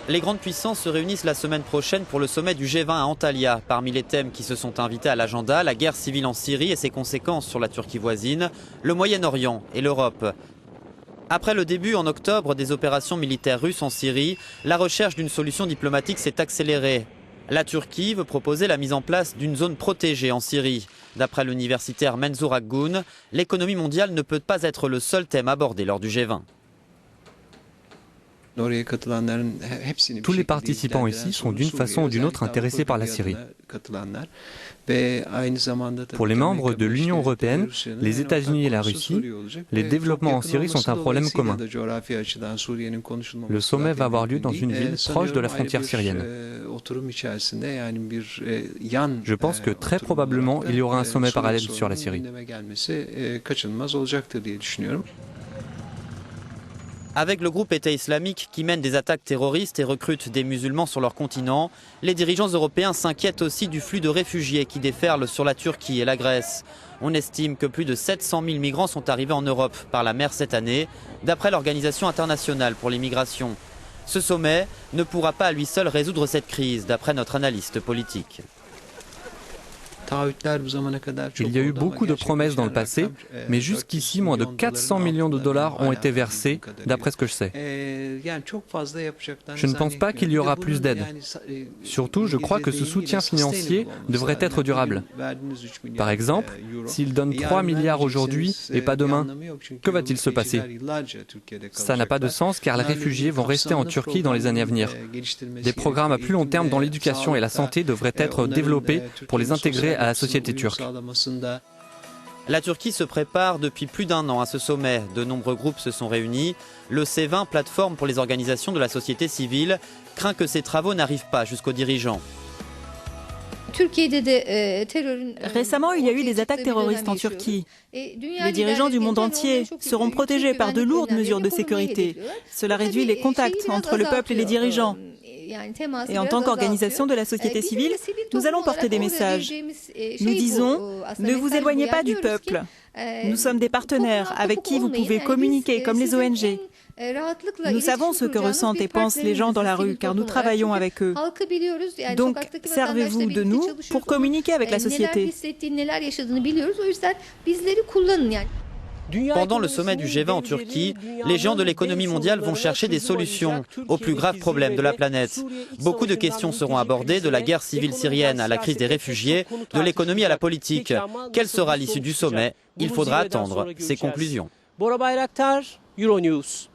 Les grandes puissances se réunissent la semaine prochaine pour le sommet du G20 à Antalya. Parmi les thèmes qui se sont invités à l'agenda, la guerre civile en Syrie et ses conséquences sur la Turquie voisine, le Moyen-Orient et l'Europe. Après le début en octobre des opérations militaires russes en Syrie, la recherche d'une solution diplomatique s'est accélérée. La Turquie veut proposer la mise en place d'une zone protégée en Syrie. D'après l'universitaire Menzur Akgun, l'économie mondiale ne peut pas être le seul thème abordé lors du G20. Tous les participants ici sont d'une façon ou d'une autre intéressés par la Syrie. Pour les membres de l'Union européenne, les États-Unis et la Russie, les développements en Syrie sont un problème commun. Le sommet va avoir lieu dans une ville proche de la frontière syrienne. Je pense que très probablement il y aura un sommet parallèle sur la Syrie. Avec le groupe État islamique qui mène des attaques terroristes et recrute des musulmans sur leur continent, les dirigeants européens s'inquiètent aussi du flux de réfugiés qui déferlent sur la Turquie et la Grèce. On estime que plus de 700 000 migrants sont arrivés en Europe par la mer cette année, d'après l'Organisation internationale pour les migrations. Ce sommet ne pourra pas à lui seul résoudre cette crise, d'après notre analyste politique. Il y a eu beaucoup de promesses dans le passé, mais jusqu'ici, moins de 400 millions de dollars ont été versés, d'après ce que je sais. Je ne pense pas qu'il y aura plus d'aide. Surtout, je crois que ce soutien financier devrait être durable. Par exemple, s'ils donnent 3 milliards aujourd'hui et pas demain, que va-t-il se passer? Ça n'a pas de sens car les réfugiés vont rester en Turquie dans les années à venir. Des programmes à plus long terme dans l'éducation et la santé devraient être développés pour les intégrer à la société turque. La Turquie se prépare depuis plus d'un an à ce sommet. De nombreux groupes se sont réunis. Le C20, plateforme pour les organisations de la société civile, craint que ces travaux n'arrivent pas jusqu'aux dirigeants. Récemment, il y a eu des attaques terroristes en Turquie. Les dirigeants du monde entier seront protégés par de lourdes mesures de sécurité. Cela réduit les contacts entre le peuple et les dirigeants. Et en tant qu'organisation de la société civile, nous allons porter des messages. Nous disons, ne vous éloignez pas du peuple. Nous sommes des partenaires avec qui vous pouvez communiquer comme les ONG. Nous savons ce que ressentent et pensent les gens dans la rue car nous travaillons avec eux. Donc, servez-vous de nous pour communiquer avec la société. Pendant le sommet du G20 en Turquie, les géants de l'économie mondiale vont chercher des solutions aux plus graves problèmes de la planète. Beaucoup de questions seront abordées, de la guerre civile syrienne à la crise des réfugiés, de l'économie à la politique. Quelle sera l'issue du sommet? Il faudra attendre ses conclusions. Bora Bayraktar, Euronews.